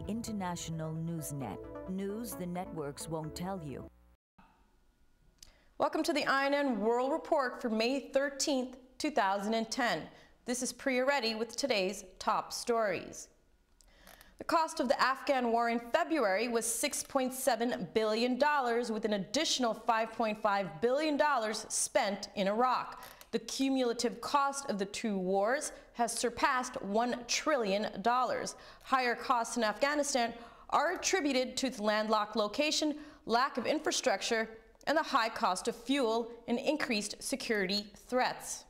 the International Newsnet. News the networks won't tell you. Welcome to the INN World Report for May 13th, 2010. This is Priya Reddy with today's top stories. The cost of the Afghan war in February was $6.7 billion, with an additional $5.5 billion spent in Iraq. The cumulative cost of the two wars has surpassed $1 trillion. Higher costs in Afghanistan are attributed to its landlocked location, lack of infrastructure, and the high cost of fuel and increased security threats.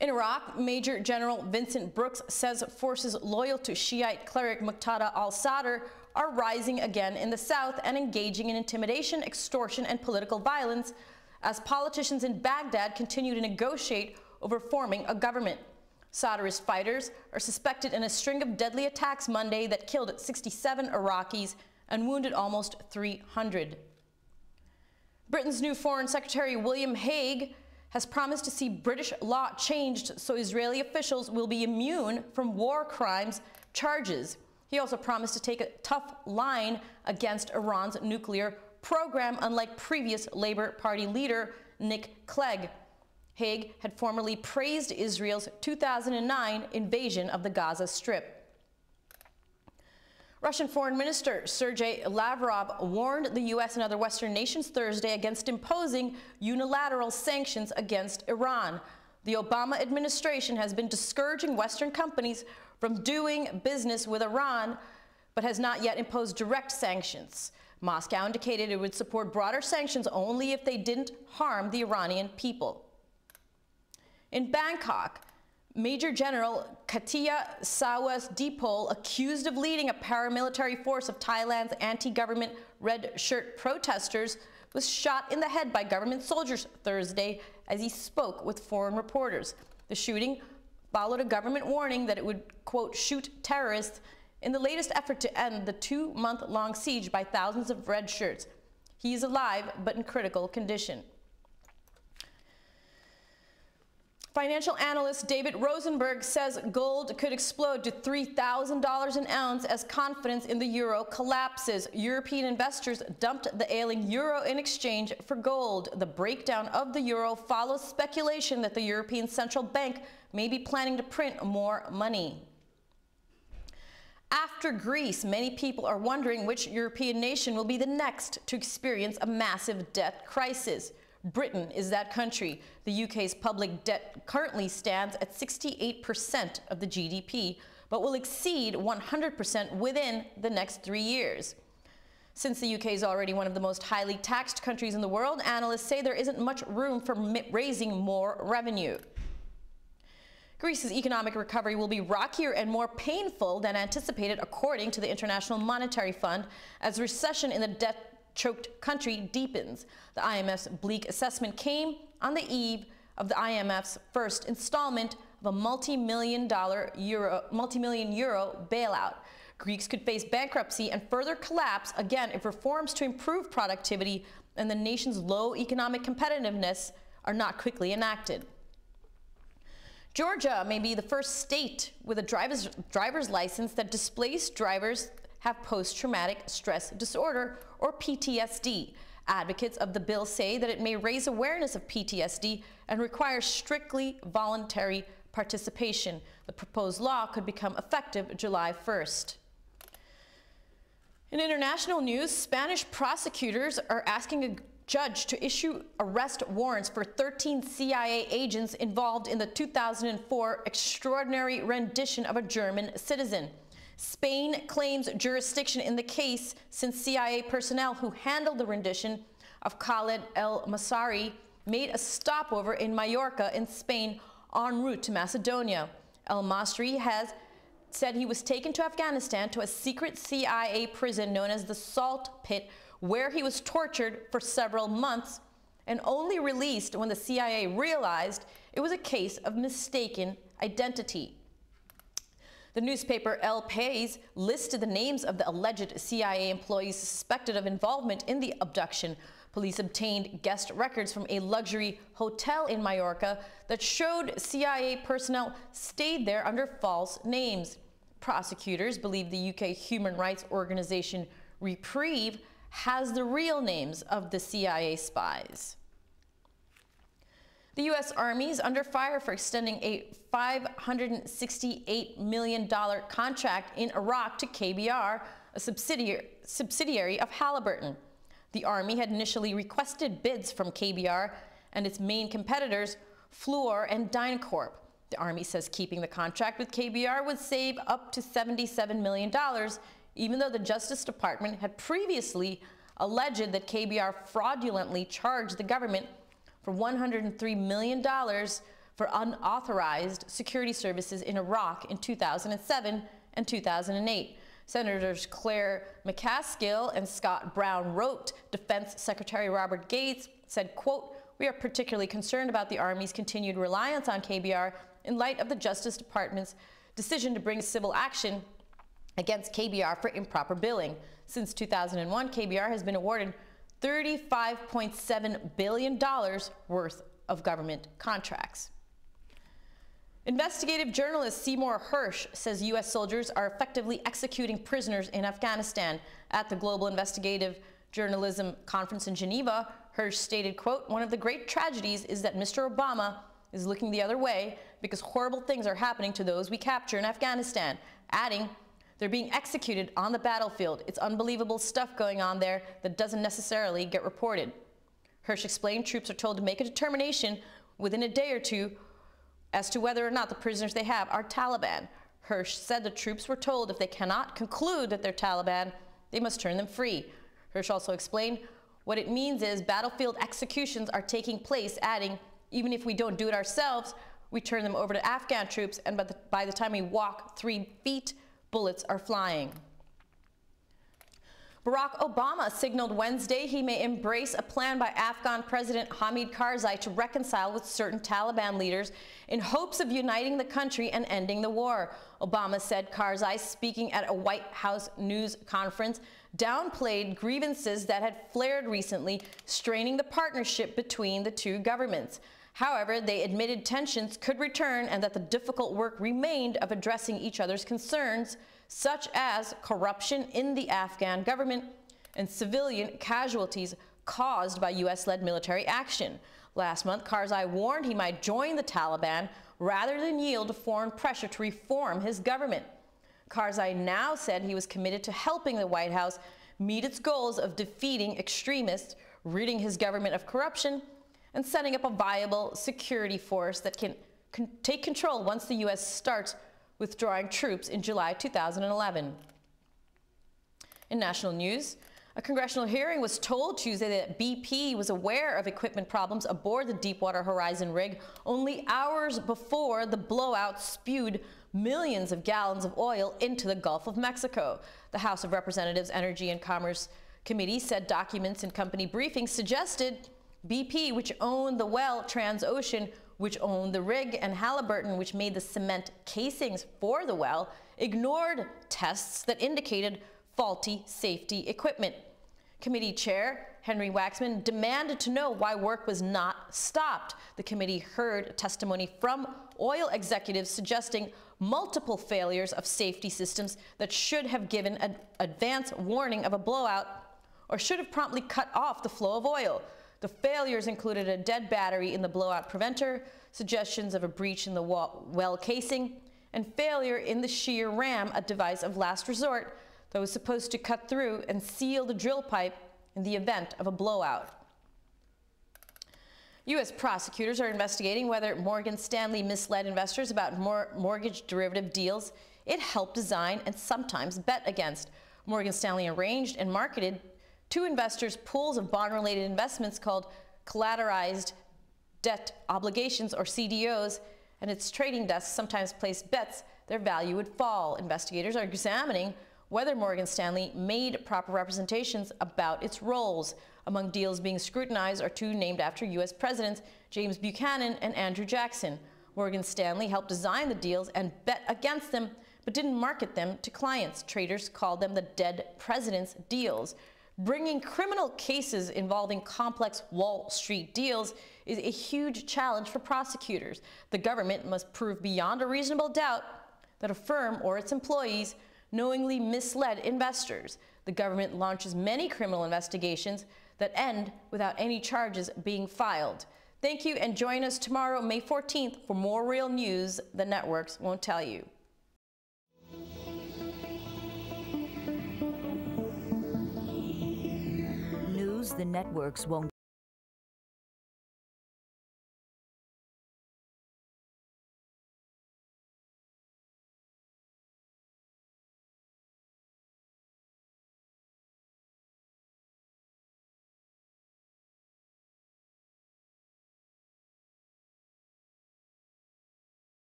In Iraq, Major General Vincent Brooks says forces loyal to Shiite cleric Muqtada al-Sadr are rising again in the south and engaging in intimidation, extortion, and political violence as politicians in Baghdad continue to negotiate over forming a government. Sadr's fighters are suspected in a string of deadly attacks Monday that killed 67 Iraqis and wounded almost 300. Britain's new Foreign Secretary William Hague has promised to see British law changed so Israeli officials will be immune from war crimes charges. He also promised to take a tough line against Iran's nuclear program, unlike previous Labour Party leader Nick Clegg. Hague had formerly praised Israel's 2009 invasion of the Gaza Strip. Russian Foreign Minister Sergei Lavrov warned the U.S. and other Western nations Thursday against imposing unilateral sanctions against Iran. The Obama administration has been discouraging Western companies from doing business with Iran, but has not yet imposed direct sanctions. Moscow indicated it would support broader sanctions only if they didn't harm the Iranian people. In Bangkok, Major General Katia Sawasdipol, accused of leading a paramilitary force of Thailand's anti-government red shirt protesters, was shot in the head by government soldiers Thursday as he spoke with foreign reporters. The shooting followed a government warning that it would, quote, shoot terrorists in the latest effort to end the 2-month-long siege by thousands of red shirts. He is alive but in critical condition. Financial analyst David Rosenberg says gold could explode to $3,000 an ounce as confidence in the euro collapses. European investors dumped the ailing euro in exchange for gold. The breakdown of the euro follows speculation that the European Central Bank may be planning to print more money. After Greece, many people are wondering which European nation will be the next to experience a massive debt crisis. Britain is that country. The UK's public debt currently stands at 68% of the GDP, but will exceed 100% within the next 3 years. Since the UK is already one of the most highly taxed countries in the world, analysts say there isn't much room for raising more revenue. Greece's economic recovery will be rockier and more painful than anticipated, according to the International Monetary Fund, as recession in the debt-choked country deepens. The IMF's bleak assessment came on the eve of the IMF's first installment of a multi-million euro bailout. Greeks could face bankruptcy and further collapse again if reforms to improve productivity and the nation's low economic competitiveness are not quickly enacted. Georgia may be the first state with a driver's license that displaced drivers have post-traumatic stress disorder, or PTSD. Advocates of the bill say that it may raise awareness of PTSD and require strictly voluntary participation. The proposed law could become effective July 1st. In international news, Spanish prosecutors are asking a judge to issue arrest warrants for 13 CIA agents involved in the 2004 extraordinary rendition of a German citizen. Spain claims jurisdiction in the case since CIA personnel who handled the rendition of Khaled El-Masri made a stopover in Mallorca in Spain en route to Macedonia. El-Masri has said he was taken to Afghanistan to a secret CIA prison known as the Salt Pit, where he was tortured for several months and only released when the CIA realized it was a case of mistaken identity. The newspaper El País listed the names of the alleged CIA employees suspected of involvement in the abduction. Police obtained guest records from a luxury hotel in Mallorca that showed CIA personnel stayed there under false names. Prosecutors believe the UK human rights organization Reprieve has the real names of the CIA spies. The U.S. Army is under fire for extending a $568 million contract in Iraq to KBR, a subsidiary of Halliburton. The Army had initially requested bids from KBR and its main competitors, Fluor and Dynacorp. The Army says keeping the contract with KBR would save up to $77 million, even though the Justice Department had previously alleged that KBR fraudulently charged the government for $103 million for unauthorized security services in Iraq in 2007 and 2008. Senators Claire McCaskill and Scott Brown wrote Defense Secretary Robert Gates, said, quote, "We are particularly concerned about the Army's continued reliance on KBR in light of the Justice Department's decision to bring civil action against KBR for improper billing. Since 2001, KBR has been awarded $35.7 billion worth of government contracts." Investigative journalist Seymour Hersh says U.S. soldiers are effectively executing prisoners in Afghanistan. At the Global Investigative Journalism Conference in Geneva, Hersh stated, quote, "One of the great tragedies is that Mr. Obama is looking the other way because horrible things are happening to those we capture in Afghanistan," adding, "They're being executed on the battlefield. It's unbelievable stuff going on there that doesn't necessarily get reported." Hersh explained troops are told to make a determination within a day or two as to whether or not the prisoners they have are Taliban. Hersh said the troops were told if they cannot conclude that they're Taliban, they must turn them free. Hersh also explained what it means is battlefield executions are taking place, adding, "Even if we don't do it ourselves, we turn them over to Afghan troops, and by the time we walk 3 feet, bullets are flying." Barack Obama signaled Wednesday he may embrace a plan by Afghan President Hamid Karzai to reconcile with certain Taliban leaders in hopes of uniting the country and ending the war. Obama said Karzai, speaking at a White House news conference, downplayed grievances that had flared recently, straining the partnership between the two governments. However, they admitted tensions could return and that the difficult work remained of addressing each other's concerns, such as corruption in the Afghan government and civilian casualties caused by U.S.-led military action. Last month, Karzai warned he might join the Taliban rather than yield to foreign pressure to reform his government. Karzai now said he was committed to helping the White House meet its goals of defeating extremists, ridding his government of corruption, and setting up a viable security force that can take control once the U.S. starts withdrawing troops in July 2011. In national news, a congressional hearing was told Tuesday that BP was aware of equipment problems aboard the Deepwater Horizon rig only hours before the blowout spewed millions of gallons of oil into the Gulf of Mexico. The House of Representatives Energy and Commerce Committee said documents in company briefings suggested BP, which owned the well, Transocean, which owned the rig, and Halliburton, which made the cement casings for the well, ignored tests that indicated faulty safety equipment. Committee Chair Henry Waxman demanded to know why work was not stopped. The committee heard testimony from oil executives suggesting multiple failures of safety systems that should have given an advance warning of a blowout or should have promptly cut off the flow of oil. The failures included a dead battery in the blowout preventer, suggestions of a breach in the well casing, and failure in the shear ram, a device of last resort that was supposed to cut through and seal the drill pipe in the event of a blowout. U.S. prosecutors are investigating whether Morgan Stanley misled investors about mortgage derivative deals it helped design and sometimes bet against. Morgan Stanley arranged and marketed to investors pools of bond-related investments called collateralized debt obligations, or CDOs, and its trading desks sometimes placed bets their value would fall. Investigators are examining whether Morgan Stanley made proper representations about its roles. Among deals being scrutinized are 2 named after U.S. presidents, James Buchanan and Andrew Jackson. Morgan Stanley helped design the deals and bet against them, but didn't market them to clients. Traders called them the dead president's deals. Bringing criminal cases involving complex Wall Street deals is a huge challenge for prosecutors. The government must prove beyond a reasonable doubt that a firm or its employees knowingly misled investors. The government launches many criminal investigations that end without any charges being filed. Thank you, and join us tomorrow, May 14th, for more real news the networks won't tell you. News the networks won't